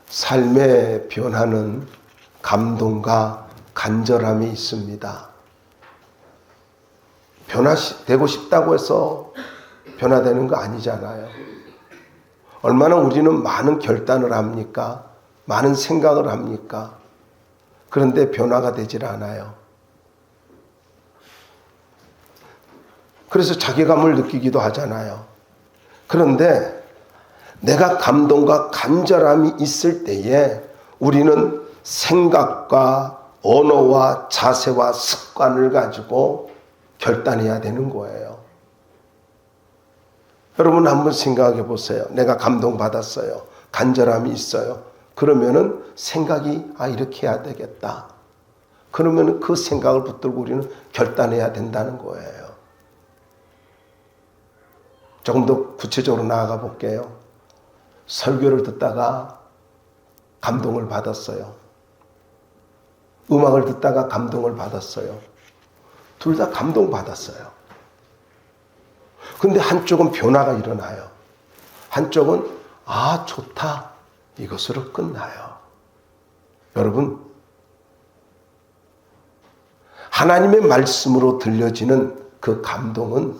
삶의 변화는 감동과 간절함이 있습니다. 변화되고 싶다고 해서 변화되는 거 아니잖아요. 얼마나 우리는 많은 결단을 합니까? 많은 생각을 합니까? 그런데 변화가 되질 않아요. 그래서 자괴감을 느끼기도 하잖아요. 그런데 내가 감동과 간절함이 있을 때에 우리는 생각과 언어와 자세와 습관을 가지고 결단해야 되는 거예요. 여러분 한번 생각해 보세요. 내가 감동받았어요. 간절함이 있어요. 그러면은 생각이 이렇게 해야 되겠다. 그러면 그 생각을 붙들고 우리는 결단해야 된다는 거예요. 조금 더 구체적으로 나아가 볼게요. 설교를 듣다가 감동을 받았어요. 음악을 듣다가 감동을 받았어요. 둘 다 감동받았어요. 근데 한쪽은 변화가 일어나요. 한쪽은 좋다. 이것으로 끝나요. 여러분, 하나님의 말씀으로 들려지는 그 감동은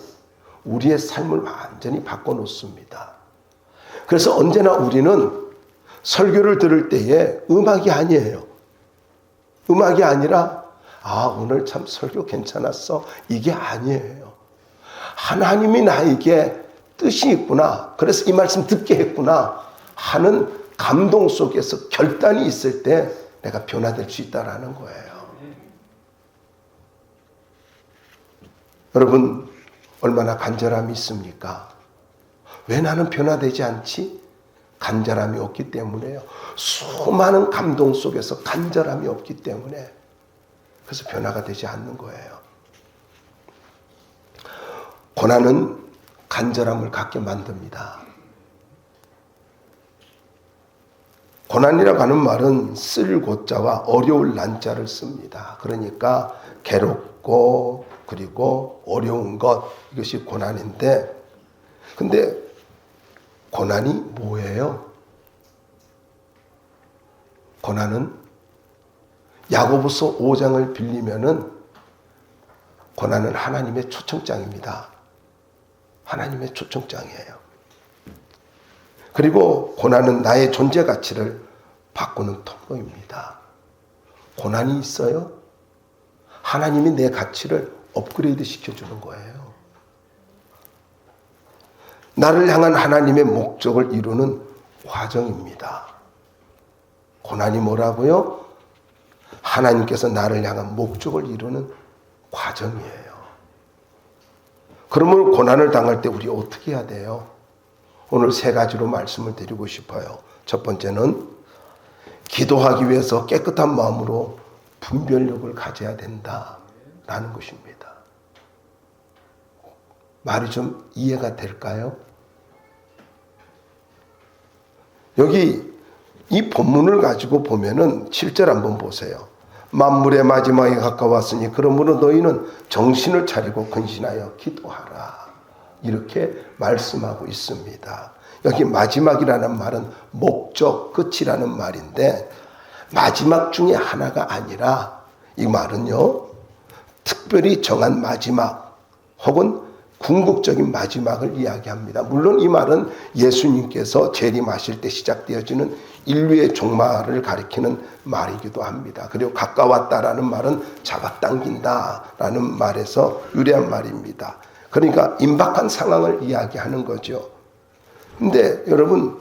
우리의 삶을 완전히 바꿔놓습니다. 그래서 언제나 우리는 설교를 들을 때에 음악이 아니에요. 음악이 아니라 오늘 참 설교 괜찮았어. 이게 아니에요. 하나님이 나에게 뜻이 있구나. 그래서 이 말씀 듣게 했구나 하는 감동 속에서 결단이 있을 때 내가 변화될 수 있다는 거예요. 여러분, 얼마나 간절함이 있습니까? 왜 나는 변화되지 않지? 간절함이 없기 때문에요. 수많은 감동 속에서 간절함이 없기 때문에 그래서 변화가 되지 않는 거예요. 고난은 간절함을 갖게 만듭니다. 고난이라고 하는 말은 쓸 고자와 어려울 난자를 씁니다. 그러니까 괴롭고 그리고 어려운 것, 이것이 고난인데, 근데 고난이 뭐예요? 고난은 야고보서 5장을 빌리면은 고난은 하나님의 초청장입니다. 하나님의 초청장이에요. 그리고 고난은 나의 존재 가치를 바꾸는 통로입니다. 고난이 있어요? 하나님이 내 가치를 업그레이드 시켜주는 거예요. 나를 향한 하나님의 목적을 이루는 과정입니다. 고난이 뭐라고요? 하나님께서 나를 향한 목적을 이루는 과정이에요. 그러면 고난을 당할 때 우리 어떻게 해야 돼요? 오늘 3가지로 말씀을 드리고 싶어요. 첫 번째는 기도하기 위해서 깨끗한 마음으로 분별력을 가져야 된다라는 것입니다. 말이 좀 이해가 될까요? 여기 이 본문을 가지고 보면은 7절 한번 보세요. 만물의 마지막에 가까웠으니 그러므로 너희는 정신을 차리고 근신하여 기도하라. 이렇게 말씀하고 있습니다. 여기 마지막이라는 말은 목적, 끝이라는 말인데 마지막 중에 하나가 아니라 이 말은요, 특별히 정한 마지막 혹은 궁극적인 마지막을 이야기합니다. 물론 이 말은 예수님께서 재림하실 때 시작되어지는 인류의 종말을 가리키는 말이기도 합니다. 그리고 가까웠다라는 말은 잡아당긴다라는 말에서 유래한 말입니다. 그러니까 임박한 상황을 이야기하는 거죠. 근데 여러분,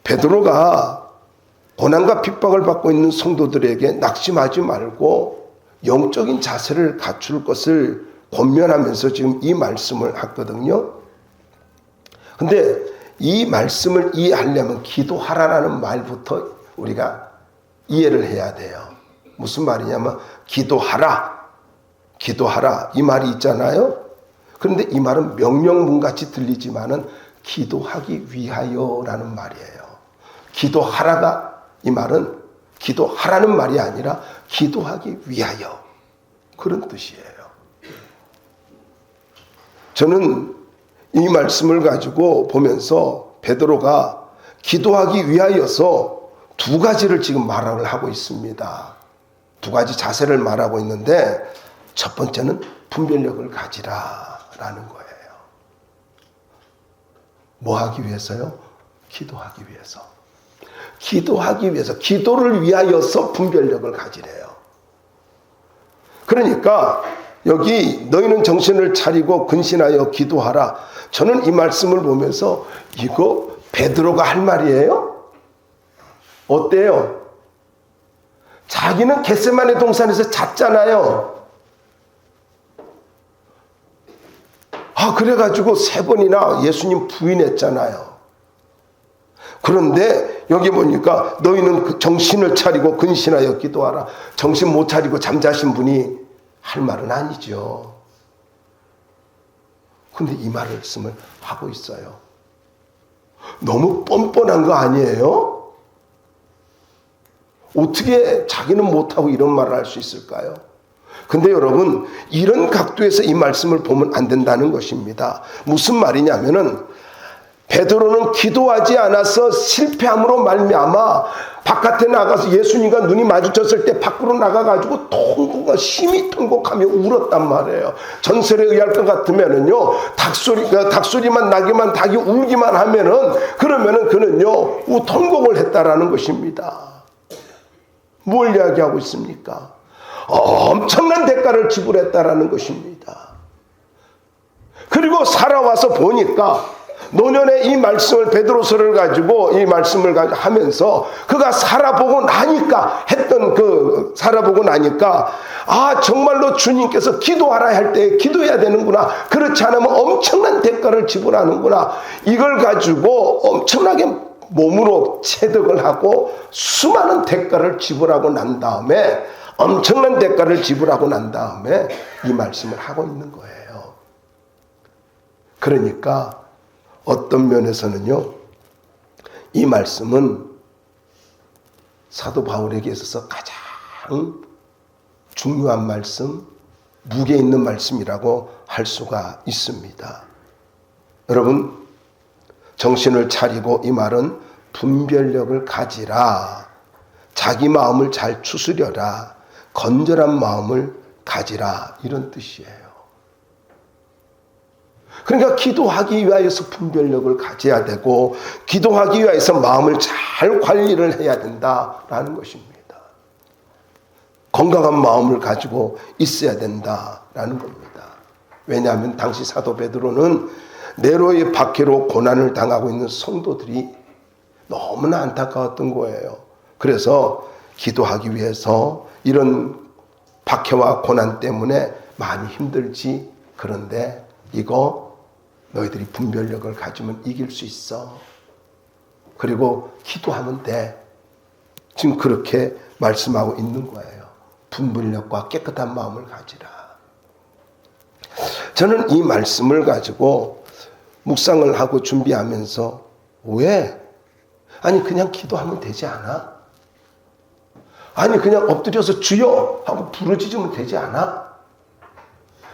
베드로가 고난과 핍박을 받고 있는 성도들에게 낙심하지 말고 영적인 자세를 갖출 것을 권면하면서 지금 이 말씀을 하거든요. 근데 이 말씀을 이해하려면 기도하라라는 말부터 우리가 이해를 해야 돼요. 무슨 말이냐면 기도하라, 기도하라 이 말이 있잖아요. 그런데 이 말은 명령문같이 들리지만은 기도하기 위하여라는 말이에요. 기도하라가 이 말은 기도하라는 말이 아니라 기도하기 위하여 그런 뜻이에요. 저는 이 말씀을 가지고 보면서 베드로가 기도하기 위하여서 두 가지를 지금 말을 하고 있습니다. 두 가지 자세를 말하고 있는데 첫 번째는 분별력을 가지라라는 거예요. 뭐 하기 위해서요? 기도하기 위해서. 기도하기 위해서, 기도를 위하여서 분별력을 가지래요. 그러니까 여기 너희는 정신을 차리고 근신하여 기도하라. 저는 이 말씀을 보면서 이거 베드로가 할 말이에요? 어때요? 자기는 겟세마네 동산에서 잤잖아요. 그래가지고 3번이나 예수님 부인했잖아요. 그런데 여기 보니까 너희는 정신을 차리고 근신하여 기도하라. 정신 못 차리고 잠자신 분이 할 말은 아니죠. 근데 이 말씀을 하고 있어요. 너무 뻔뻔한 거 아니에요? 어떻게 자기는 못하고 이런 말을 할 수 있을까요? 근데 여러분, 이런 각도에서 이 말씀을 보면 안 된다는 것입니다. 무슨 말이냐면은 베드로는 기도하지 않아서 실패함으로 말미암아 바깥에 나가서 예수님과 눈이 마주쳤을 때 밖으로 나가가지고 통곡과 심히 통곡하며 울었단 말이에요. 전설에 의할 것 같으면은요, 닭소리만 나기만, 닭이 울기만 하면은, 그러면은 그는요, 통곡을 했다라는 것입니다. 뭘 이야기하고 있습니까? 엄청난 대가를 지불했다라는 것입니다. 그리고 살아와서 보니까 노년에 이 말씀을, 베드로서를 가지고 이 말씀을 하면서 그가 살아보고 나니까 살아보고 나니까 정말로 주님께서 기도하라 할 때 기도해야 되는구나. 그렇지 않으면 엄청난 대가를 지불하는구나. 이걸 가지고 엄청나게 몸으로 체득을 하고 수많은 대가를 지불하고 난 다음에, 엄청난 대가를 지불하고 난 다음에 이 말씀을 하고 있는 거예요. 그러니까 어떤 면에서는요, 이 말씀은 사도 바울에게 있어서 가장 중요한 말씀, 무게 있는 말씀이라고 할 수가 있습니다. 여러분, 정신을 차리고, 이 말은 분별력을 가지라, 자기 마음을 잘 추스려라, 건전한 마음을 가지라, 이런 뜻이에요. 그러니까 기도하기 위하여서 분별력을 가져야 되고, 기도하기 위하여서 마음을 잘 관리를 해야 된다라는 것입니다. 건강한 마음을 가지고 있어야 된다라는 겁니다. 왜냐하면 당시 사도 베드로는 네로의 박해로 고난을 당하고 있는 성도들이 너무나 안타까웠던 거예요. 그래서 기도하기 위해서 이런 박해와 고난 때문에 많이 힘들지. 그런데 이거 너희들이 분별력을 가지면 이길 수 있어. 그리고 기도하면 돼. 지금 그렇게 말씀하고 있는 거예요. 분별력과 깨끗한 마음을 가지라. 저는 이 말씀을 가지고 묵상을 하고 준비하면서, 왜? 아니 그냥 기도하면 되지 않아? 아니 그냥 엎드려서 주여 하고 부르짖으면 되지 않아?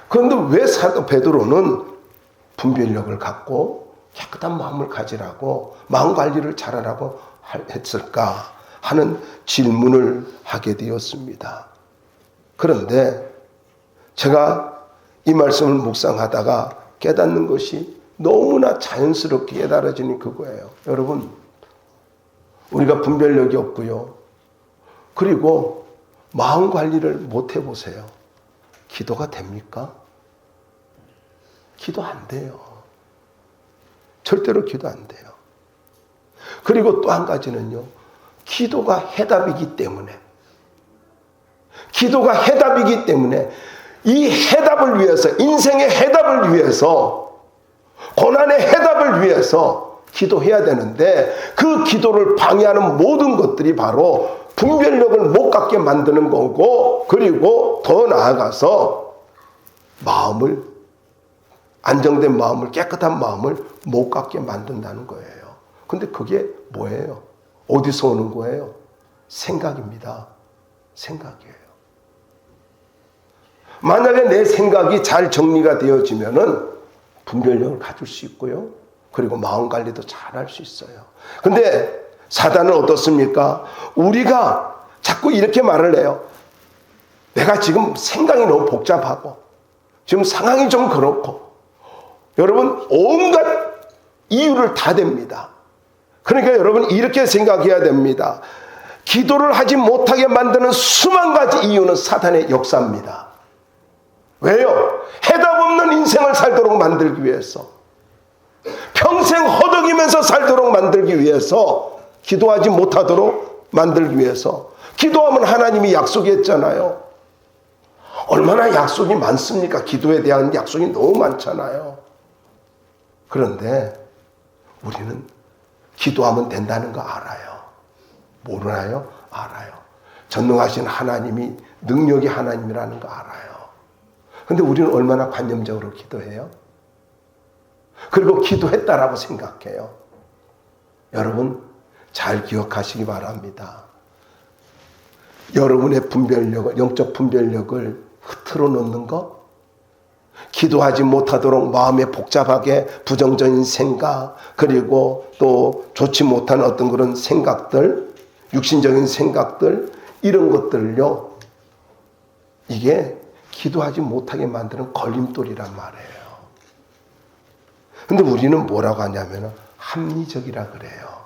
그런데 왜 사도 베드로는 분별력을 갖고 깨끗한 마음을 가지라고, 마음 관리를 잘하라고 했을까 하는 질문을 하게 되었습니다. 그런데 제가 이 말씀을 묵상하다가 깨닫는 것이 너무나 자연스럽게 깨달아지는 그거예요. 여러분, 우리가 분별력이 없고요, 그리고 마음 관리를 못 해보세요. 기도가 됩니까? 기도 안 돼요. 절대로 기도 안 돼요. 그리고 또 한 가지는요, 기도가 해답이기 때문에, 이 해답을 위해서, 인생의 해답을 위해서, 고난의 해답을 위해서 기도해야 되는데, 그 기도를 방해하는 모든 것들이 바로 분별력을 못 갖게 만드는 거고, 그리고 더 나아가서 마음을, 안정된 마음을, 깨끗한 마음을 못 갖게 만든다는 거예요. 근데 그게 뭐예요? 어디서 오는 거예요? 생각입니다. 생각이에요. 만약에 내 생각이 잘 정리가 되어지면은 분별력을 가질 수 있고요, 그리고 마음 관리도 잘 할 수 있어요. 근데 사단은 어떻습니까? 우리가 자꾸 이렇게 말을 해요. 내가 지금 생각이 너무 복잡하고 지금 상황이 좀 그렇고, 여러분 온갖 이유를 다 댑니다. 그러니까 여러분 이렇게 생각해야 됩니다. 기도를 하지 못하게 만드는 수만 가지 이유는 사단의 역사입니다. 왜요? 해답 없는 인생을 살도록 만들기 위해서, 평생 허덕이면서 살도록 만들기 위해서, 기도하지 못하도록 만들기 위해서. 기도하면 하나님이 약속했잖아요. 얼마나 약속이 많습니까? 기도에 대한 약속이 너무 많잖아요. 그런데 우리는 기도하면 된다는 거 알아요. 모르나요? 알아요. 전능하신 하나님이 능력이 하나님이라는 거 알아요. 근데 우리는 얼마나 관념적으로 기도해요? 그리고 기도했다라고 생각해요. 여러분 잘 기억하시기 바랍니다. 여러분의 분별력을, 영적 분별력을 흐트러 놓는 것, 기도하지 못하도록 마음에 복잡하게 부정적인 생각, 그리고 또 좋지 못한 어떤 그런 생각들, 육신적인 생각들, 이런 것들을요, 이게 기도하지 못하게 만드는 걸림돌이란 말이에요. 근데 우리는 뭐라고 하냐면 합리적이라 그래요.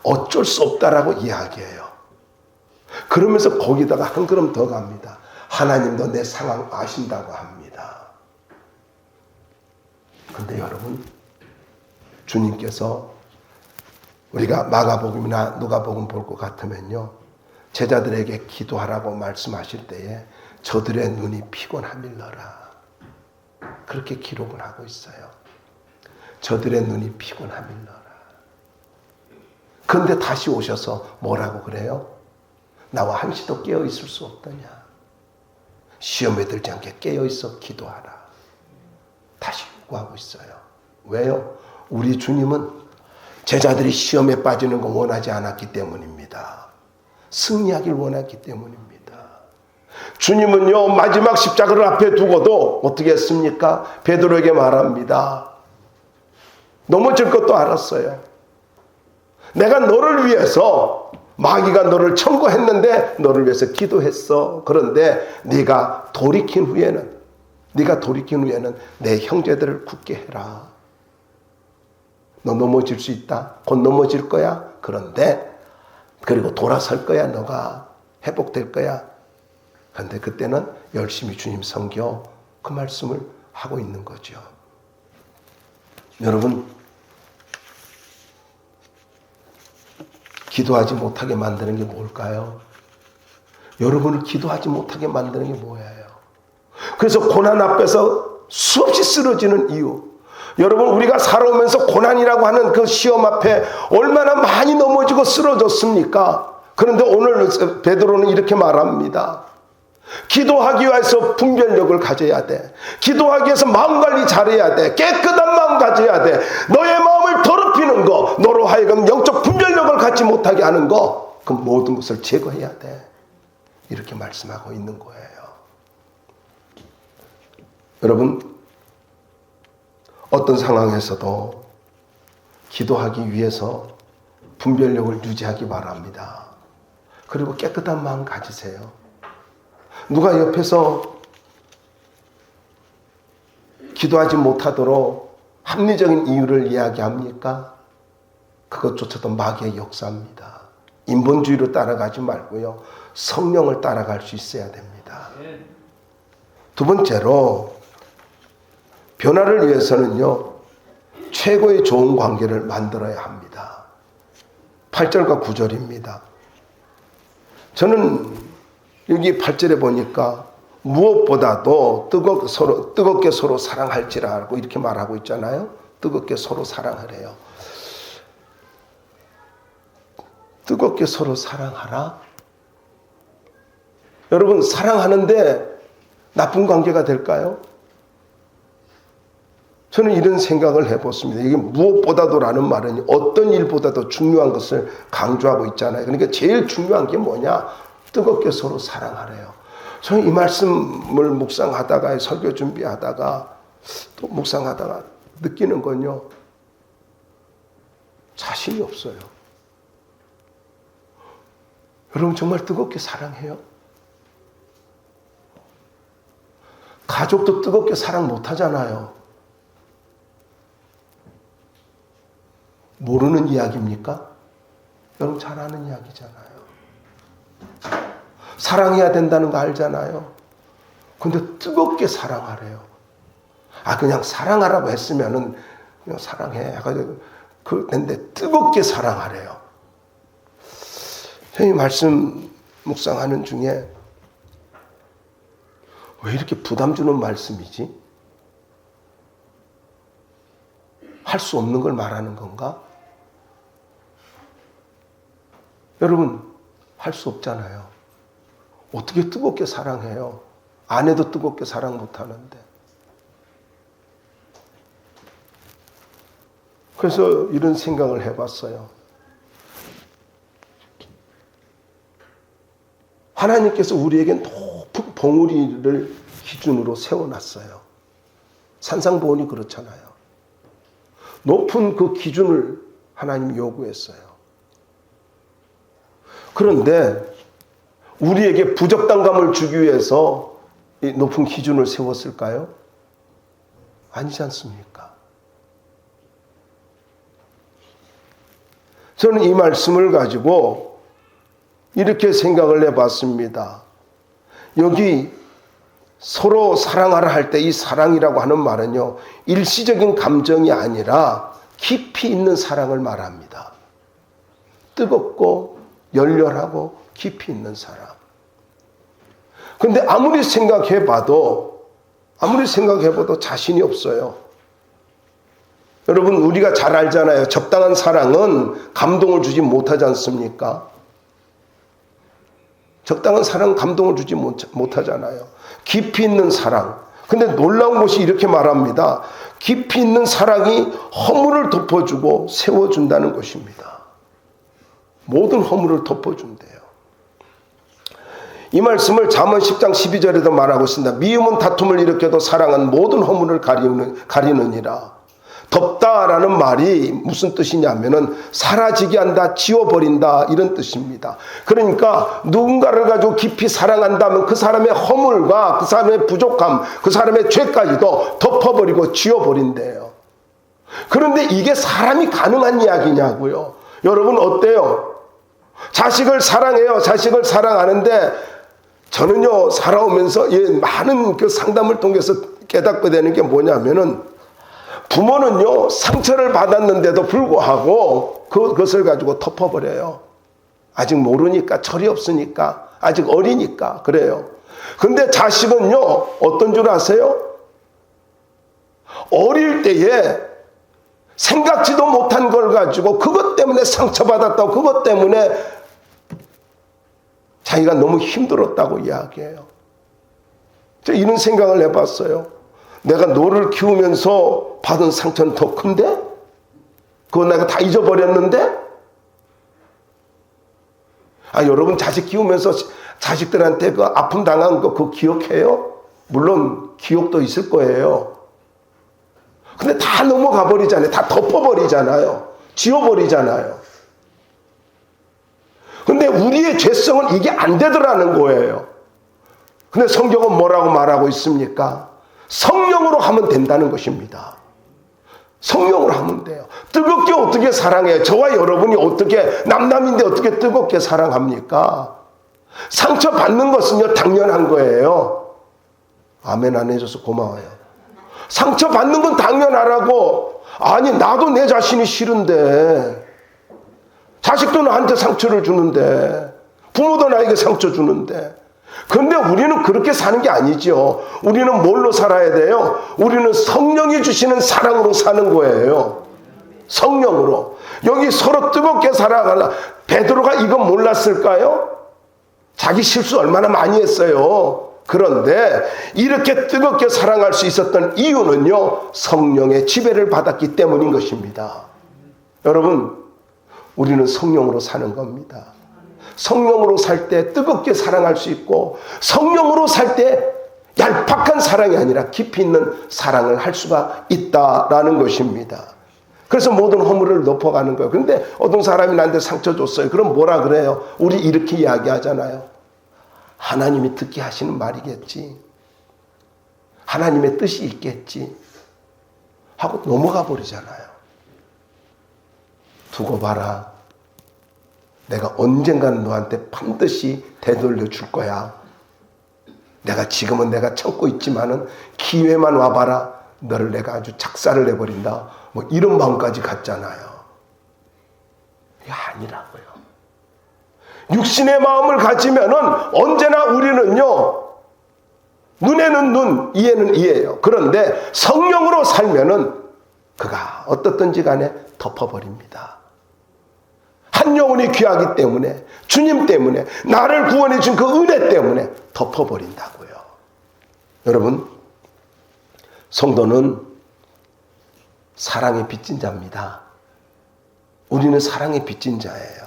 어쩔 수 없다라고 이야기해요. 그러면서 거기다가 한 걸음 더 갑니다. 하나님도 내 상황 아신다고 합니다. 그런데 여러분, 주님께서 우리가 마가복음이나 누가복음 볼 것 같으면요, 제자들에게 기도하라고 말씀하실 때에 저들의 눈이 피곤함일러라, 그렇게 기록을 하고 있어요. 저들의 눈이 피곤함일러라. 그런데 다시 오셔서 뭐라고 그래요? 나와 한시도 깨어 있을 수 없더냐? 시험에 들지 않게 깨어 있어 기도하라. 다시 요구하고 있어요. 왜요? 우리 주님은 제자들이 시험에 빠지는 거 원하지 않았기 때문입니다. 승리하길 원했기 때문입니다. 주님은요, 마지막 십자가를 앞에 두고도 어떻게 했습니까? 베드로에게 말합니다. 넘어질 것도 알았어요. 내가 너를 위해서, 마귀가 너를 청구했는데 너를 위해서 기도했어. 그런데 네가 돌이킨 후에는 내 형제들을 굳게 해라. 너 넘어질 수 있다. 곧 넘어질 거야. 그런데 그리고 돌아설 거야. 너가 회복될 거야. 그런데 그때는 열심히 주님 섬겨, 그 말씀을 하고 있는 거죠. 여러분, 기도하지 못하게 만드는 게 뭘까요? 여러분을 기도하지 못하게 만드는 게 뭐예요? 그래서 고난 앞에서 수없이 쓰러지는 이유, 여러분 우리가 살아오면서 고난이라고 하는 그 시험 앞에 얼마나 많이 넘어지고 쓰러졌습니까? 그런데 오늘 베드로는 이렇게 말합니다. 기도하기 위해서 분별력을 가져야 돼. 기도하기 위해서 마음관리 잘해야 돼. 깨끗한 마음 가져야 돼. 너의 마음을 더럽히는 거, 너로 하여금 영적 분별력을 갖지 못하게 하는 거, 그 모든 것을 제거해야 돼. 이렇게 말씀하고 있는 거예요. 여러분, 어떤 상황에서도 기도하기 위해서 분별력을 유지하기 바랍니다. 그리고 깨끗한 마음 가지세요. 누가 옆에서 기도하지 못하도록 합리적인 이유를 이야기합니까? 그것조차도 마귀의 역사입니다. 인본주의로 따라가지 말고요, 성령을 따라갈 수 있어야 됩니다. 두 번째로, 변화를 위해서는요, 최고의 좋은 관계를 만들어야 합니다. 8절과 9절입니다. 저는 여기 8절에 보니까 무엇보다도 뜨겁게 서로 사랑할지라고 이렇게 말하고 있잖아요. 뜨겁게 서로 사랑하래요. 뜨겁게 서로 사랑하라. 여러분, 사랑하는데 나쁜 관계가 될까요? 저는 이런 생각을 해봤습니다. 이게 무엇보다도라는 말은 어떤 일보다도 중요한 것을 강조하고 있잖아요. 그러니까 제일 중요한 게 뭐냐? 뜨겁게 서로 사랑하래요. 저는 이 말씀을 묵상하다가, 설교 준비하다가, 또 묵상하다가 느끼는 건요, 자신이 없어요. 여러분 정말 뜨겁게 사랑해요? 가족도 뜨겁게 사랑 못하잖아요. 모르는 이야기입니까? 여러분 잘 아는 이야기잖아요. 사랑해야 된다는 거 알잖아요. 근데 뜨겁게 사랑하래요. 그냥 사랑하라고 했으면은 그냥 사랑해. 근데 뜨겁게 사랑하래요. 저희 말씀 묵상하는 중에 왜 이렇게 부담 주는 말씀이지? 할 수 없는 걸 말하는 건가? 여러분, 할 수 없잖아요. 어떻게 뜨겁게 사랑해요? 아내도 뜨겁게 사랑 못하는데. 그래서 이런 생각을 해봤어요. 하나님께서 우리에게 높은 봉우리를 기준으로 세워놨어요. 산상보훈이 그렇잖아요. 높은 그 기준을 하나님이 요구했어요. 그런데 우리에게 부적당감을 주기 위해서 이 높은 기준을 세웠을까요? 아니지 않습니까? 저는 이 말씀을 가지고 이렇게 생각을 해봤습니다. 여기 서로 사랑하라 할 때 이 사랑이라고 하는 말은요, 일시적인 감정이 아니라 깊이 있는 사랑을 말합니다. 뜨겁고 열렬하고 깊이 있는 사랑. 그런데 아무리 생각해봐도 자신이 없어요. 여러분 우리가 잘 알잖아요. 적당한 사랑은 감동을 주지 못하지 않습니까? 적당한 사랑은 감동을 주지 못하잖아요. 깊이 있는 사랑. 근데 놀라운 것이 이렇게 말합니다. 깊이 있는 사랑이 허물을 덮어주고 세워준다는 것입니다. 모든 허물을 덮어준대요. 이 말씀을 잠언 10장 12절에도 말하고 있습니다. 미움은 다툼을 일으켜도 사랑은 모든 허물을 가리느니라. 덮다라는 말이 무슨 뜻이냐면은 사라지게 한다, 지워버린다 이런 뜻입니다. 그러니까 누군가를 가지고 깊이 사랑한다면 그 사람의 허물과 그 사람의 부족함, 그 사람의 죄까지도 덮어버리고 지워버린대요. 그런데 이게 사람이 가능한 이야기냐고요. 여러분 어때요? 자식을 사랑해요. 자식을 사랑하는데 저는요 살아오면서 많은 그 상담을 통해서 깨닫게 되는 게 뭐냐면은 부모는요 상처를 받았는데도 불구하고 그것을 가지고 덮어버려요. 아직 모르니까, 철이 없으니까, 아직 어리니까 그래요. 근데 자식은요 어떤 줄 아세요? 어릴 때에 생각지도 못한 걸 가지고 그것 때문에 상처받았다고, 그것 때문에 자기가 너무 힘들었다고 이야기해요. 제가 이런 생각을 해봤어요. 내가 너를 키우면서 받은 상처는 더 큰데? 그거 내가 다 잊어버렸는데? 여러분 자식 키우면서 자식들한테 그 아픔 당한 거 그거 기억해요? 물론 기억도 있을 거예요. 근데 다 넘어가 버리잖아요. 다 덮어버리잖아요. 지워버리잖아요. 근데 우리의 죄성은 이게 안 되더라는 거예요. 근데 성경은 뭐라고 말하고 있습니까? 성령으로 하면 된다는 것입니다. 성령으로 하면 돼요. 뜨겁게 어떻게 사랑해요? 저와 여러분이 어떻게, 남남인데 어떻게 뜨겁게 사랑합니까? 상처받는 것은요 당연한 거예요. 아멘 안 해줘서 고마워요. 상처받는 건 당연하라고. 아니 나도 내 자신이 싫은데, 자식도 나한테 상처를 주는데, 부모도 나에게 상처 주는데. 근데 우리는 그렇게 사는 게 아니죠. 우리는 뭘로 살아야 돼요? 우리는 성령이 주시는 사랑으로 사는 거예요. 성령으로. 여기 서로 뜨겁게 사랑하라. 베드로가 이건 몰랐을까요? 자기 실수 얼마나 많이 했어요. 그런데 이렇게 뜨겁게 사랑할 수 있었던 이유는요 성령의 지배를 받았기 때문인 것입니다. 여러분 우리는 성령으로 사는 겁니다. 성령으로 살 때 뜨겁게 사랑할 수 있고, 성령으로 살 때 얄팍한 사랑이 아니라 깊이 있는 사랑을 할 수가 있다라는 것입니다. 그래서 모든 허물을 높아가는 거예요. 그런데 어떤 사람이 나한테 상처 줬어요. 그럼 뭐라 그래요? 우리 이렇게 이야기하잖아요. 하나님이 듣게 하시는 말이겠지. 하나님의 뜻이 있겠지. 하고 넘어가 버리잖아요. 두고 봐라. 내가 언젠가는 너한테 반드시 되돌려 줄 거야. 내가 지금은 내가 참고 있지만은 기회만 와봐라. 너를 내가 아주 작살을 내버린다. 뭐 이런 마음까지 갖잖아요. 이게 아니라고요. 육신의 마음을 가지면은 언제나 우리는요, 눈에는 눈, 이에는 이예요. 그런데 성령으로 살면은 그가 어떻든지 간에 덮어버립니다. 한 영혼이 귀하기 때문에, 주님 때문에, 나를 구원해 준 그 은혜 때문에 덮어버린다고요. 여러분, 성도는 사랑에 빚진 자입니다. 우리는 사랑에 빚진 자예요.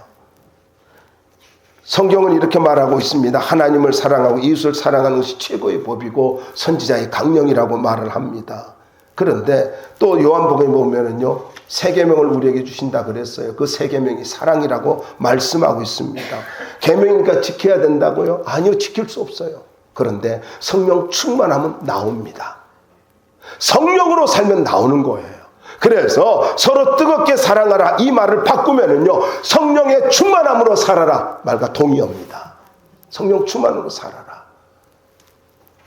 성경은 이렇게 말하고 있습니다. 하나님을 사랑하고 이웃을 사랑하는 것이 최고의 법이고 선지자의 강령이라고 말을 합니다. 그런데 또 요한복음에 보면은요, 세 계명을 우리에게 주신다 그랬어요. 그 세 계명이 사랑이라고 말씀하고 있습니다. 계명이니까 지켜야 된다고요? 아니요, 지킬 수 없어요. 그런데 성령 충만하면 나옵니다. 성령으로 살면 나오는 거예요. 그래서 서로 뜨겁게 사랑하라 이 말을 바꾸면은요, 성령의 충만함으로 살아라 말과 동의합니다. 성령 충만으로 살아라.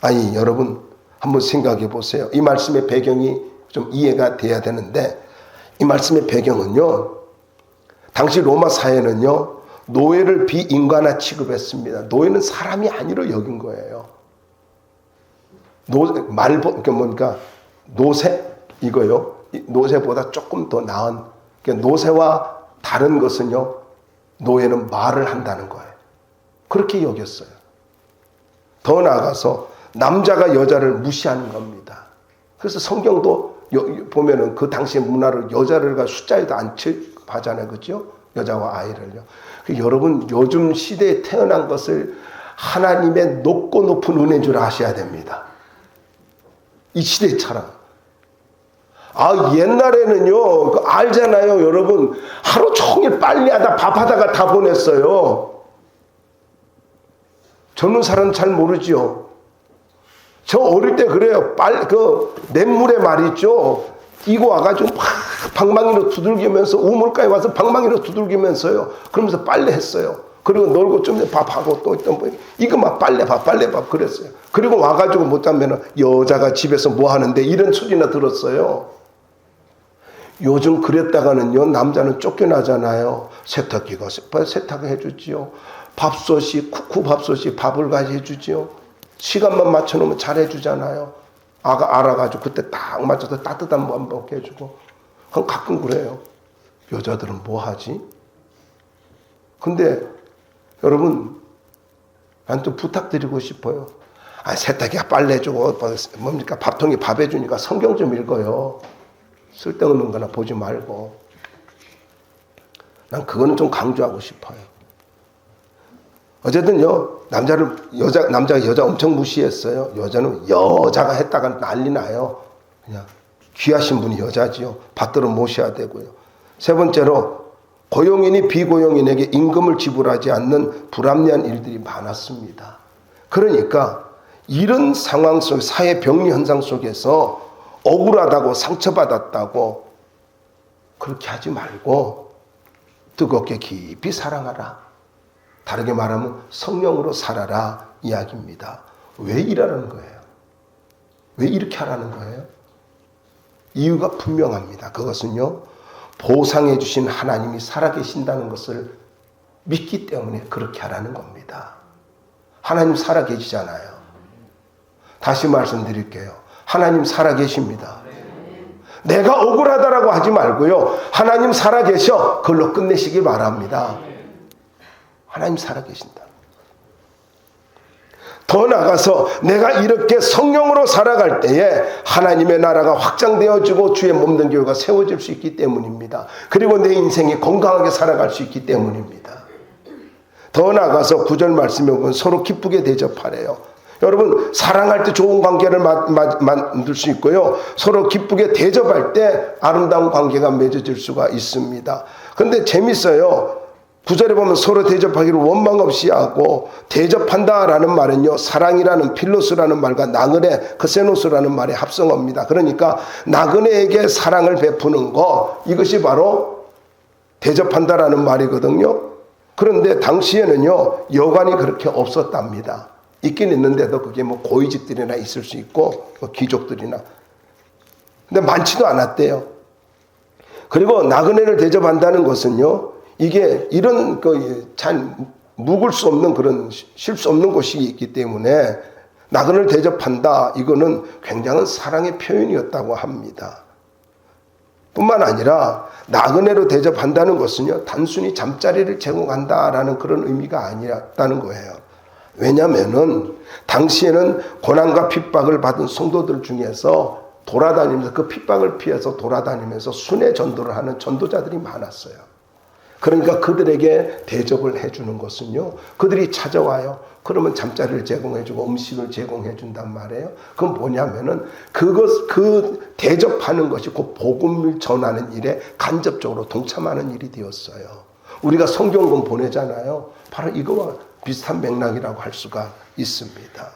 아니 여러분 한번 생각해 보세요. 이 말씀의 배경이 좀 이해가 돼야 되는데, 이 말씀의 배경은요, 당시 로마 사회는요 노예를 비인간화 취급했습니다. 노예는 사람이 아니로 여긴 거예요. 그러니까 뭔가 노새 이거요. 노새보다 조금 더 나은, 그러니까 노새와 다른 것은요, 노예는 말을 한다는 거예요. 그렇게 여겼어요. 더 나아가서 남자가 여자를 무시하는 겁니다. 그래서 성경도 보면은 그 당시의 문화를 여자를 숫자에도 안 취급하잖아요. 그죠? 여자와 아이를요. 여러분, 요즘 시대에 태어난 것을 하나님의 높고 높은 은혜인 줄 아셔야 됩니다. 이 시대처럼. 옛날에는요, 알잖아요, 여러분. 하루 종일 빨래하다 밥하다가 다 보냈어요. 젊은 사람은 잘 모르죠. 저 어릴 때 그래요. 냇물에 말이죠. 이고 와가지고 막 방망이로 두들기면서, 우물가에 와서 방망이로 두들기면서요. 그러면서 빨래했어요. 그리고 놀고 좀 밥하고 또 있던 뭐 이거 막 빨래밥 그랬어요. 그리고 와가지고 못 자면은 여자가 집에서 뭐 하는데 이런 소리나 들었어요. 요즘 그랬다가는요, 남자는 쫓겨나잖아요. 세탁기가 세탁을 해주지요. 밥솥이 쿠쿠 밥솥이 밥을 가지 해주지요. 시간만 맞춰놓으면 잘 해주잖아요. 알아가지고 그때 딱 맞춰서 따뜻한 거 먹게 해주고. 그럼 가끔 그래요. 여자들은 뭐 하지? 근데 여러분, 난 좀 부탁드리고 싶어요. 세탁기가 빨래 해주고 뭡니까 밥통이 밥 해주니까 성경 좀 읽어요. 쓸데없는 거나 보지 말고. 난 그거는 좀 강조하고 싶어요. 어쨌든요, 남자가 여자 엄청 무시했어요. 여자는 여자가 했다가 난리 나요. 그냥 귀하신 분이 여자지요. 받들어 모셔야 되고요. 세 번째로, 고용인이 비고용인에게 임금을 지불하지 않는 불합리한 일들이 많았습니다. 그러니까 이런 상황 속, 사회 병리 현상 속에서 억울하다고 상처받았다고 그렇게 하지 말고 뜨겁게 깊이 사랑하라. 다르게 말하면 성령으로 살아라 이야기입니다. 왜 이러라는 거예요? 왜 이렇게 하라는 거예요? 이유가 분명합니다. 그것은요, 보상해 주신 하나님이 살아계신다는 것을 믿기 때문에 그렇게 하라는 겁니다. 하나님 살아계시잖아요. 다시 말씀드릴게요. 하나님 살아계십니다. 내가 억울하다라고 하지 말고요, 하나님 살아계셔. 그걸로 끝내시기 바랍니다. 하나님 살아계신다. 더 나아가서 내가 이렇게 성령으로 살아갈 때에 하나님의 나라가 확장되어지고 주의 몸된 교회가 세워질 수 있기 때문입니다. 그리고 내 인생이 건강하게 살아갈 수 있기 때문입니다. 더 나아가서 9절 말씀에 보면 서로 기쁘게 대접하래요. 여러분, 사랑할 때 좋은 관계를 만들 수 있고요. 서로 기쁘게 대접할 때 아름다운 관계가 맺어질 수가 있습니다. 그런데 재밌어요. 구절에 보면 서로 대접하기를 원망 없이 하고, 대접한다라는 말은요, 사랑이라는 필로스라는 말과 나그네 크세노스라는 말의 합성어입니다. 그러니까 나그네에게 사랑을 베푸는 것, 이것이 바로 대접한다라는 말이거든요. 그런데 당시에는요, 여관이 그렇게 없었답니다. 있긴 있는데도 그게 뭐 고위직들이나 있을 수 있고 뭐 귀족들이나, 근데 많지도 않았대요. 그리고 나그네를 대접한다는 것은요, 이게 이런 잘 묵을 수 없는, 그런 쉴 수 없는 곳이 있기 때문에 나그네를 대접한다, 이거는 굉장한 사랑의 표현이었다고 합니다. 뿐만 아니라 나그네로 대접한다는 것은요, 단순히 잠자리를 제공한다라는 그런 의미가 아니었다는 거예요. 왜냐하면은 당시에는 고난과 핍박을 받은 성도들 중에서 돌아다니면서, 그 핍박을 피해서 돌아다니면서 순회 전도를 하는 전도자들이 많았어요. 그러니까 그들에게 대접을 해주는 것은요, 그들이 찾아와요. 그러면 잠자리를 제공해주고 음식을 제공해준단 말이에요. 그건 뭐냐면은 그 대접하는 것이 그 복음을 전하는 일에 간접적으로 동참하는 일이 되었어요. 우리가 성경권 보내잖아요. 바로 이거와 비슷한 맥락이라고 할 수가 있습니다.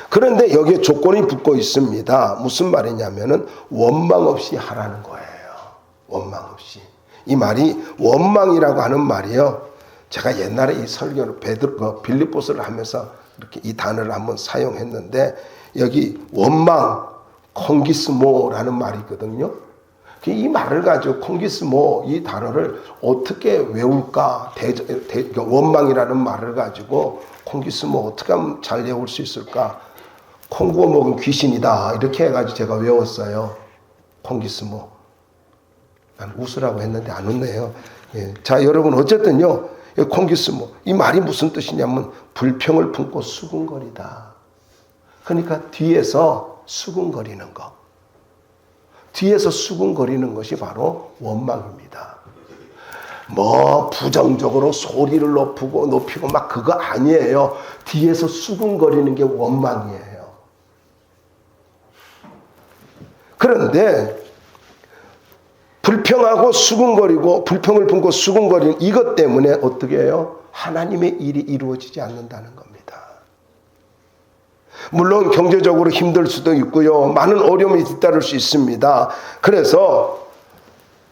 그런데 여기에 조건이 붙고 있습니다. 무슨 말이냐면은 원망 없이 하라는 거예요. 원망 없이. 이 말이 원망이라고 하는 말이요, 제가 옛날에 이 설교를 빌립보서를 하면서 이렇게 이 단어를 한번 사용했는데, 여기 원망, 콩기스모라는 말이 있거든요. 이 말을 가지고 콩기스모, 이 단어를 어떻게 외울까? 원망이라는 말을 가지고 콩기스모 어떻게 하면 잘 외울 수 있을까? 콩 구워 먹은 귀신이다, 이렇게 해가지고 제가 외웠어요. 콩기스모. 난 웃으라고 했는데 안 웃네요. 예. 자, 여러분, 어쨌든요, 콩기스모, 이 말이 무슨 뜻이냐면 불평을 품고 수군거리다. 그러니까 뒤에서 수군거리는 거, 뒤에서 수군거리는 것이 바로 원망입니다. 뭐 부정적으로 소리를 높이고 막 그거 아니에요. 뒤에서 수군거리는 게 원망이에요. 그런데 불평하고 수군거리고, 불평을 품고 수군거리는 이것 때문에 어떻게 해요? 하나님의 일이 이루어지지 않는다는 겁니다. 물론 경제적으로 힘들 수도 있고요, 많은 어려움이 뒤따를 수 있습니다. 그래서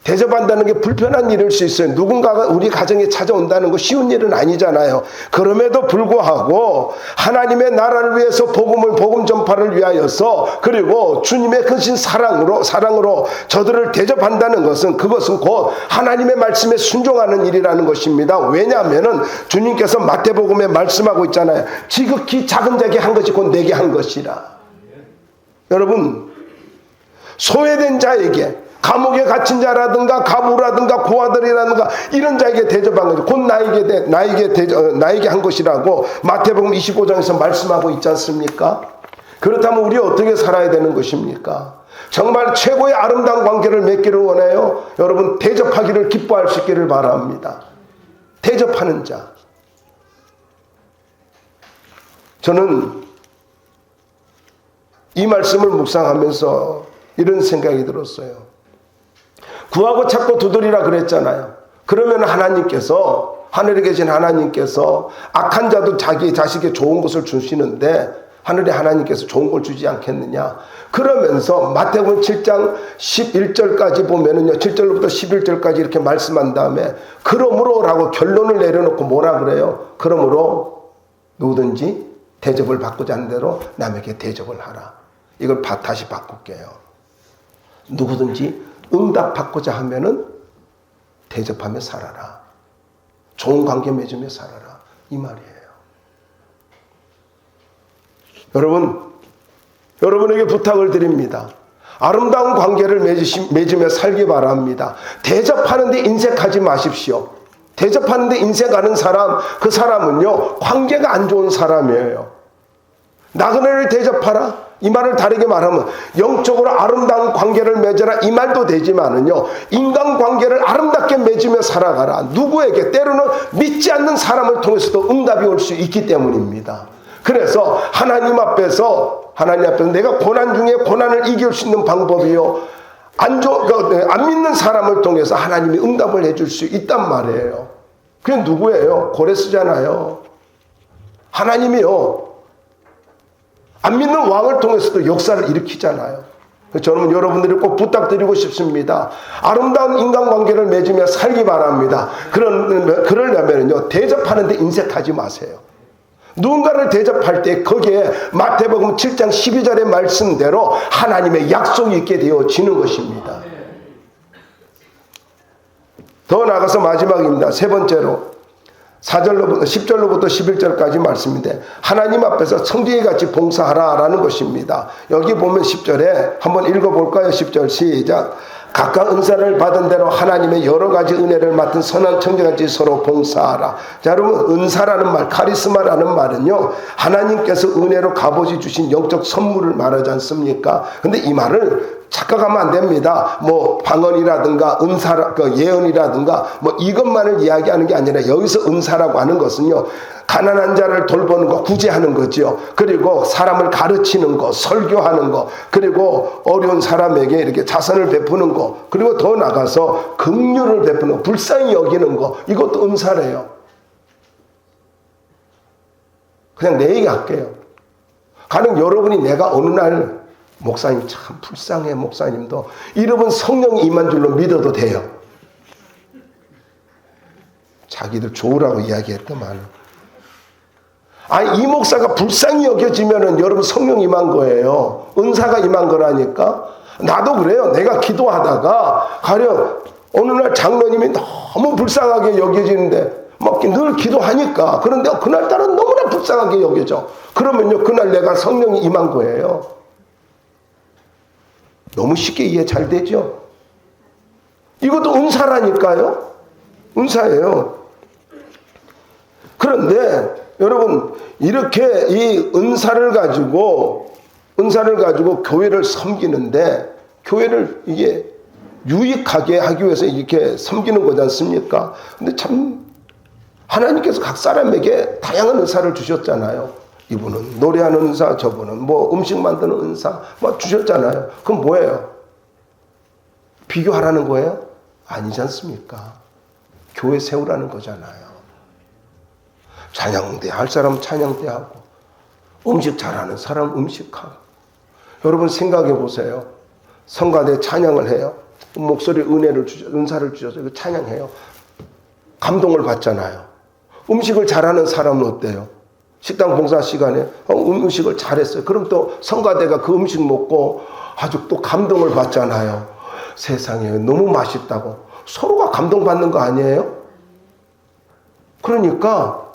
대접한다는 게 불편한 일일 수 있어요. 누군가가 우리 가정에 찾아온다는 거 쉬운 일은 아니잖아요. 그럼에도 불구하고 하나님의 나라를 위해서 복음 전파를 위하여서, 그리고 주님의 크신 사랑으로 저들을 대접한다는 것은, 그것은 곧 하나님의 말씀에 순종하는 일이라는 것입니다. 왜냐하면은 주님께서 마태복음에 말씀하고 있잖아요. 지극히 작은 자에게 한 것이 곧 내게 한 것이라. 여러분, 소외된 자에게, 감옥에 갇힌 자라든가 가부라든가 고아들이라든가 이런 자에게 대접한 거죠. 곧 나에게 한 것이라고 마태복음 25장에서 말씀하고 있지 않습니까? 그렇다면 우리 어떻게 살아야 되는 것입니까? 정말 최고의 아름다운 관계를 맺기를 원해요. 여러분, 대접하기를 기뻐할 수 있기를 바랍니다. 대접하는 자. 저는 이 말씀을 묵상하면서 이런 생각이 들었어요. 구하고 찾고 두드리라 그랬잖아요. 그러면 하늘에 계신 하나님께서 악한 자도 자기 자식에 좋은 것을 주시는데 하늘의 하나님께서 좋은 걸 주지 않겠느냐. 그러면서 마태복음 7장 11절까지 보면은요, 7절부터 11절까지 이렇게 말씀한 다음에 그러므로 라고 결론을 내려놓고 뭐라 그래요? 그러므로 누구든지 대접을 받고자 하는 대로 남에게 대접을 하라. 이걸 다시 바꿀게요. 누구든지 응답받고자 하면은 대접하며 살아라. 좋은 관계 맺으며 살아라. 이 말이에요. 여러분에게 부탁을 드립니다. 아름다운 관계를 맺으며 살기 바랍니다. 대접하는데 인색하지 마십시오. 대접하는데 인색하는 사람, 그 사람은요, 관계가 안 좋은 사람이에요. 나그네를 대접하라. 이 말을 다르게 말하면 영적으로 아름다운 관계를 맺어라, 이 말도 되지만은요, 인간관계를 아름답게 맺으며 살아가라. 누구에게? 때로는 믿지 않는 사람을 통해서도 응답이 올 수 있기 때문입니다. 그래서 하나님 앞에서 내가 고난 중에 고난을 이길 수 있는 방법이요, 안 믿는 사람을 통해서 하나님이 응답을 해줄 수 있단 말이에요. 그게 누구예요? 고레스잖아요. 하나님이요, 안 믿는 왕을 통해서도 역사를 일으키잖아요. 저는 여러분들이 꼭 부탁드리고 싶습니다. 아름다운 인간관계를 맺으며 살기 바랍니다. 그러려면요, 대접하는데 인색하지 마세요. 누군가를 대접할 때 거기에 마태복음 7장 12절의 말씀대로 하나님의 약속이 있게 되어지는 것입니다. 더 나아가서 마지막입니다. 세 번째로 10절로부터 11절까지 말씀인데, 하나님 앞에서 청지기같이 봉사하라라는 것입니다. 여기 보면 10절에 한번 읽어볼까요? 10절 시작. 각각 은사를 받은 대로 하나님의 여러 가지 은혜를 맡은 선한 청지기같이 서로 봉사하라. 자, 여러분, 은사라는 말, 카리스마라는 말은요, 하나님께서 은혜로 값어치 주신 영적 선물을 말하지 않습니까? 근데 이 말을 착각하면 안 됩니다. 뭐 방언이라든가 예언이라든가 뭐 이것만을 이야기하는 게 아니라, 여기서 은사라고 하는 것은요, 가난한 자를 돌보는 거, 구제하는 거죠. 그리고 사람을 가르치는 거, 설교하는 거, 그리고 어려운 사람에게 이렇게 자선을 베푸는 거, 그리고 더 나가서 긍휼을 베푸는 거, 불쌍히 여기는 거, 이것도 은사래요. 그냥 내 얘기 할게요. 가령 여러분이 내가 어느 날 목사님 참 불쌍해, 목사님도, 이러면 성령이 임한 줄로 믿어도 돼요. 자기들 좋으라고 이야기했더만, 이 목사가 불쌍히 여겨지면은 여러분 성령 임한 거예요. 은사가 임한 거라니까. 나도 그래요. 내가 기도하다가 가령 어느 날 장로님이 너무 불쌍하게 여겨지는데 막 늘 기도하니까, 그런데 그날따라 너무나 불쌍하게 여겨져. 그러면요, 그날 내가 성령이 임한 거예요. 너무 쉽게 이해 잘 되죠? 이것도 은사라니까요. 은사예요. 그런데 여러분, 이렇게 이 은사를 가지고 교회를 섬기는데, 교회를 이게 유익하게 하기 위해서 이렇게 섬기는 거지 않습니까? 근데 참 하나님께서 각 사람에게 다양한 은사를 주셨잖아요. 이분은 노래하는 은사, 저분은 뭐 음식 만드는 은사 뭐 주셨잖아요. 그럼 뭐예요? 비교하라는 거예요? 아니지 않습니까? 교회 세우라는 거잖아요. 찬양대 할 사람 찬양대 하고, 음식 잘하는 사람 음식하고. 여러분 생각해 보세요. 성가대 찬양을 해요. 목소리 은사를 주셔서 찬양해요. 감동을 받잖아요. 음식을 잘하는 사람은 어때요? 식당 봉사 시간에 음식을 잘했어요. 그럼 또 성가대가 그 음식 먹고 아주 또 감동을 받잖아요. 세상에 너무 맛있다고. 서로가 감동받는 거 아니에요? 그러니까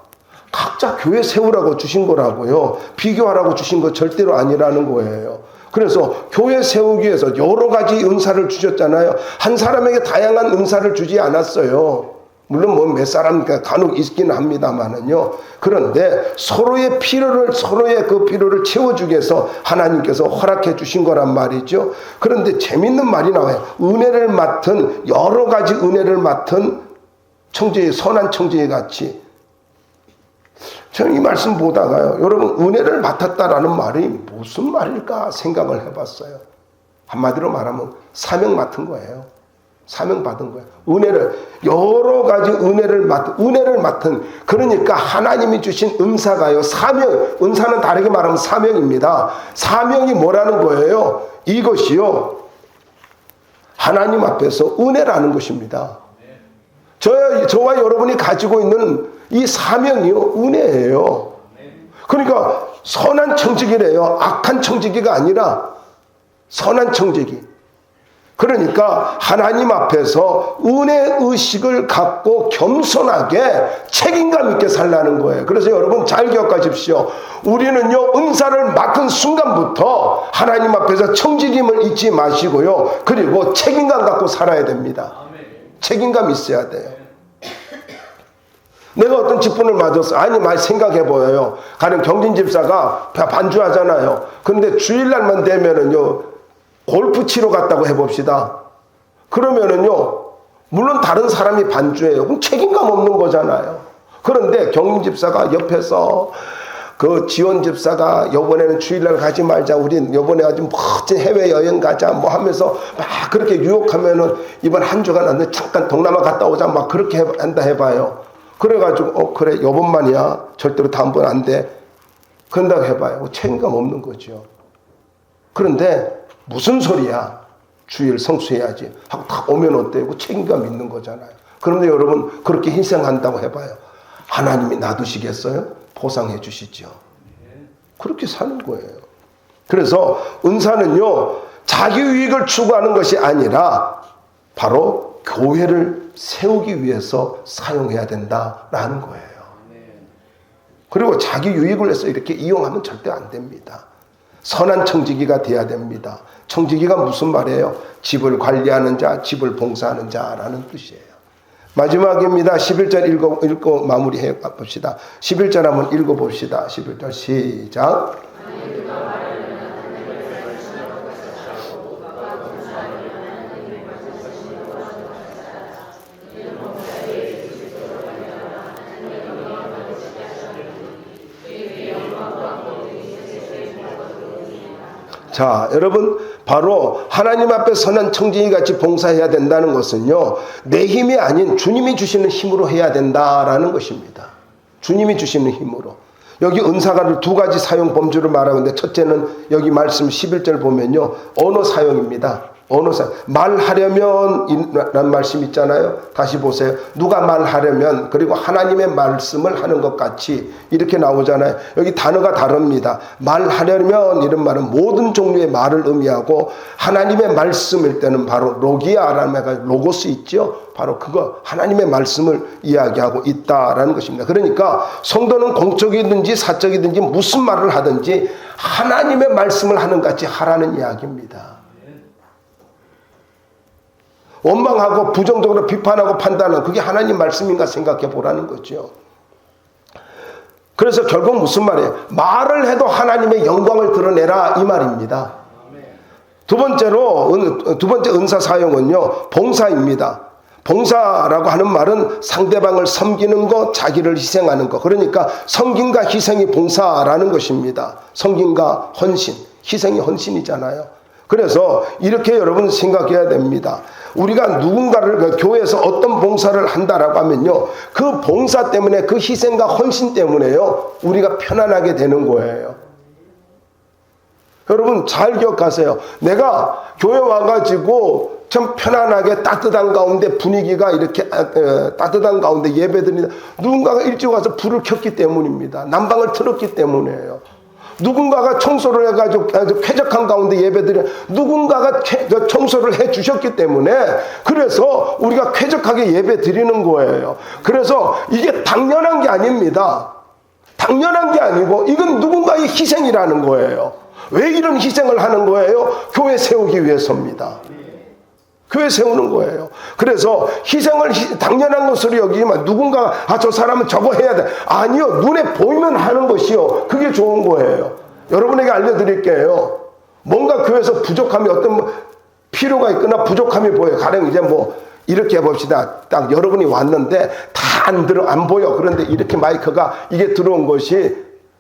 각자 교회 세우라고 주신 거라고요. 비교하라고 주신 거 절대로 아니라는 거예요. 그래서 교회 세우기 위해서 여러 가지 은사를 주셨잖아요. 한 사람에게 다양한 은사를 주지 않았어요. 물론 뭐 몇 사람 간혹 있기는 합니다만은요. 그런데 서로의 그 필요를 채워주기 위해서 하나님께서 허락해 주신 거란 말이죠. 그런데 재밌는 말이 나와요. 여러 가지 은혜를 맡은 선한 청지기 같이. 저는 이 말씀 보다가요, 여러분, 은혜를 맡았다라는 말이 무슨 말일까 생각을 해봤어요. 한마디로 말하면 사명 맡은 거예요. 사명 받은 거예요. 여러 가지 은혜를 맡은, 그러니까 하나님이 주신 은사가요, 은사는 다르게 말하면 사명입니다. 사명이 뭐라는 거예요? 이것이요, 하나님 앞에서 은혜라는 것입니다. 저와 여러분이 가지고 있는 이 사명이요, 은혜예요. 그러니까 선한 청지기래요. 악한 청지기가 아니라 선한 청지기. 그러니까 하나님 앞에서 은혜의식을 갖고 겸손하게 책임감 있게 살라는 거예요. 그래서 여러분 잘 기억하십시오. 우리는요, 은사를 맡은 순간부터 하나님 앞에서 청지김을 잊지 마시고요, 그리고 책임감 갖고 살아야 됩니다. 책임감 있어야 돼요. 내가 어떤 직분을 맡았어. 많이 생각해 보여요. 가령 경진 집사가 반주하잖아요. 근데 주일날만 되면은요, 골프 치러 갔다고 해봅시다. 그러면은요, 물론 다른 사람이 반주해요. 그럼 책임감 없는 거잖아요. 그런데 경진 집사가 옆에서 그 지원 집사가 요번에는 주일날 가지 말자, 우리 요번에 아주 멋진 해외여행 가자 뭐 하면서 막 그렇게 유혹하면은 이번 한 주간 안 돼, 잠깐 동남아 갔다 오자 막 그렇게 한다 해봐요. 그래가지고 그래 요번만이야, 절대로 다음번 안 돼, 그런다고 해봐요. 책임감 없는 거죠. 그런데 무슨 소리야, 주일 성수해야지 하고 딱 오면 어때요? 책임감 있는 거잖아요. 그런데 여러분 그렇게 희생한다고 해봐요. 하나님이 놔두시겠어요? 보상해 주시죠. 그렇게 사는 거예요. 그래서 은사는요, 자기 유익을 추구하는 것이 아니라 바로 교회를 세우기 위해서 사용해야 된다라는 거예요. 그리고 자기 유익을 위해서 이렇게 이용하면 절대 안 됩니다. 선한 청지기가 돼야 됩니다. 청지기가 무슨 말이에요? 집을 관리하는 자, 집을 봉사하는 자라는 뜻이에요. 마지막입니다. 11절 읽고 마무리해 봅시다. 11절 한번 읽어봅시다. 11절 시작. 자, 여러분, 바로 하나님 앞에 선한 청지기 같이 봉사해야 된다는 것은요, 내 힘이 아닌 주님이 주시는 힘으로 해야 된다라는 것입니다. 주님이 주시는 힘으로. 여기 은사가 두 가지 사용 범주를 말하고 있는데, 첫째는 여기 말씀 11절 보면요, 언어 사용입니다. 언어 사용. 말하려면 이라는 말씀 있잖아요. 다시 보세요. 누가 말하려면, 그리고 하나님의 말씀을 하는 것 같이 이렇게 나오잖아요. 여기 단어가 다릅니다. 말하려면 이런 말은 모든 종류의 말을 의미하고, 하나님의 말씀일 때는 바로 로기아라는 로고스 있죠. 바로 그거 하나님의 말씀을 이야기하고 있다라는 것입니다. 그러니까 성도는 공적이든지 사적이든지 무슨 말을 하든지 하나님의 말씀을 하는 것 같이 하라는 이야기입니다. 원망하고 부정적으로 비판하고 판단하는, 그게 하나님 말씀인가 생각해 보라는 거죠. 그래서 결국 무슨 말이에요? 말을 해도 하나님의 영광을 드러내라, 이 말입니다. 두 번째 은사 사용은요, 봉사입니다. 봉사라고 하는 말은 상대방을 섬기는 것, 자기를 희생하는 것. 그러니까 섬김과 희생이 봉사라는 것입니다. 섬김과 헌신, 희생이 헌신이잖아요. 그래서 이렇게 여러분 생각해야 됩니다. 우리가 누군가를 교회에서 어떤 봉사를 한다라고 하면요, 그 봉사 때문에, 그 희생과 헌신 때문에요, 우리가 편안하게 되는 거예요. 여러분 잘 기억하세요. 내가 교회 와가지고 참 편안하게 따뜻한 가운데, 분위기가 이렇게 따뜻한 가운데 예배드리는, 누군가가 일찍 와서 불을 켰기 때문입니다. 난방을 틀었기 때문이에요. 누군가가 청소를 해가지고 아주 쾌적한 가운데 예배드려, 누군가가 청소를 해 주셨기 때문에, 그래서 우리가 쾌적하게 예배 드리는 거예요. 그래서 이게 당연한 게 아닙니다. 당연한 게 아니고 이건 누군가의 희생이라는 거예요. 왜 이런 희생을 하는 거예요? 교회 세우기 위해서입니다. 교회 세우는 거예요. 그래서 희생을 당연한 것으로 여기지만, 누군가 저 사람은 저거 해야 돼, 아니요, 눈에 보이면 하는 것이요, 그게 좋은 거예요. 여러분에게 알려드릴게요. 뭔가 교회에서 부족함이, 어떤 필요가 있거나 부족함이 보여요. 가령 이제 뭐 이렇게 해봅시다. 딱 여러분이 왔는데 다 안 보여. 그런데 이렇게 마이크가 이게 들어온 것이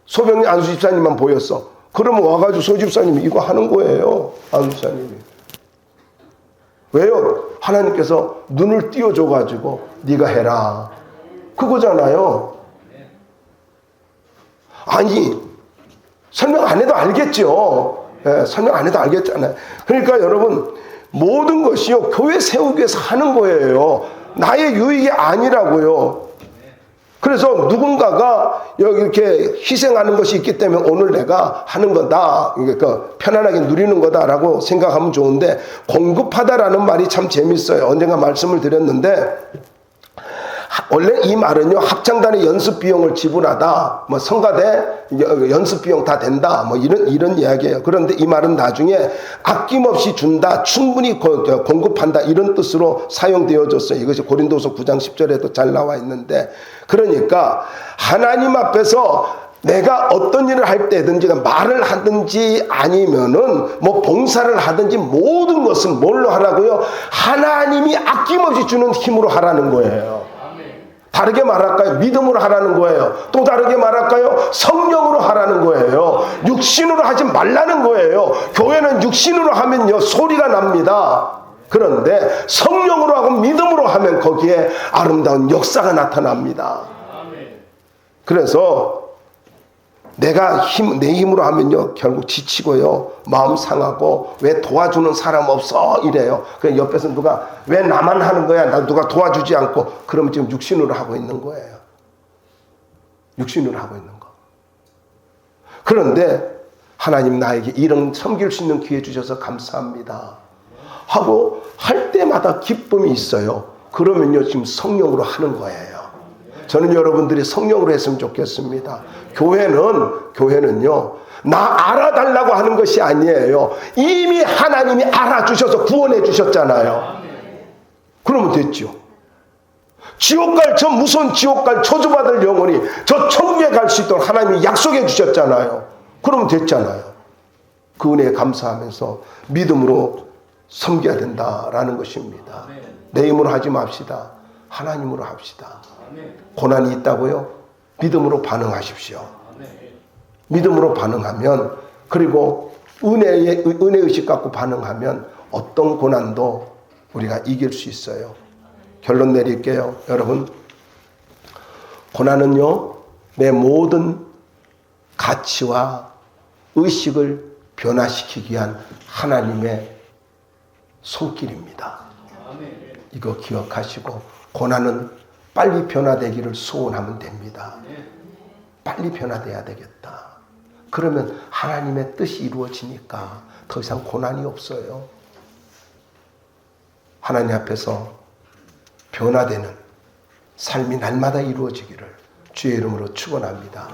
소병리 안수 집사님만 보였어. 그러면 와가지고 소 집사님이 이거 하는 거예요. 안수 집사님이. 왜요? 하나님께서 눈을 띄워줘가지고 네가 해라, 그거잖아요. 아니 설명 안 해도 알겠죠. 설명 안 해도 알겠잖아요. 그러니까 여러분, 모든 것이요, 교회 세우기 위해서 하는 거예요. 나의 유익이 아니라고요. 그래서 누군가가 여기 이렇게 희생하는 것이 있기 때문에 오늘 내가 하는 거다, 그러니까 편안하게 누리는 거다라고 생각하면 좋은데, 공급하다라는 말이 참 재밌어요. 언젠가 말씀을 드렸는데, 원래 이 말은요, 합창단의 연습 비용을 지불하다, 뭐 성가대 연습 비용 다 된다, 뭐 이런 이야기예요. 그런데 이 말은 나중에 아낌없이 준다, 충분히 공급한다, 이런 뜻으로 사용되어졌어요. 이것이 고린도서 9장 10절에도 잘 나와 있는데, 그러니까 하나님 앞에서 내가 어떤 일을 할 때든지, 말을 하든지 아니면은 뭐 봉사를 하든지, 모든 것은 뭘로 하라고요? 하나님이 아낌없이 주는 힘으로 하라는 거예요. 다르게 말할까요? 믿음으로 하라는 거예요. 또 다르게 말할까요? 성령으로 하라는 거예요. 육신으로 하지 말라는 거예요. 교회는 육신으로 하면요, 소리가 납니다. 그런데 성령으로 하고 믿음으로 하면 거기에 아름다운 역사가 나타납니다. 그래서 내 힘으로 하면요, 결국 지치고요, 마음 상하고, 왜 도와주는 사람 없어? 이래요. 그 옆에서 누가, 왜 나만 하는 거야? 나 누가 도와주지 않고. 그러면 지금 육신으로 하고 있는 거예요. 육신으로 하고 있는 거. 그런데 하나님 나에게 이런 섬길 수 있는 기회 주셔서 감사합니다 하고 할 때마다 기쁨이 있어요. 그러면요, 지금 성령으로 하는 거예요. 저는 여러분들이 성령으로 했으면 좋겠습니다. 교회는요, 나 알아달라고 하는 것이 아니에요. 이미 하나님이 알아주셔서 구원해 주셨잖아요. 그러면 됐죠. 저 무서운 지옥 갈 저주받을 영혼이 저 천국에 갈 수 있도록 하나님이 약속해 주셨잖아요. 그러면 됐잖아요. 그 은혜에 감사하면서 믿음으로 섬겨야 된다라는 것입니다. 내 힘으로 하지 맙시다. 하나님으로 합시다. 고난이 있다고요? 믿음으로 반응하십시오. 믿음으로 반응하면, 그리고 은혜의식 갖고 반응하면 어떤 고난도 우리가 이길 수 있어요. 결론 내릴게요. 여러분, 고난은요, 내 모든 가치와 의식을 변화시키기 위한 하나님의 손길입니다. 이거 기억하시고, 고난은 빨리 변화되기를 소원하면 됩니다. 빨리 변화돼야 되겠다. 그러면 하나님의 뜻이 이루어지니까 더 이상 고난이 없어요. 하나님 앞에서 변화되는 삶이 날마다 이루어지기를 주의 이름으로 축원합니다.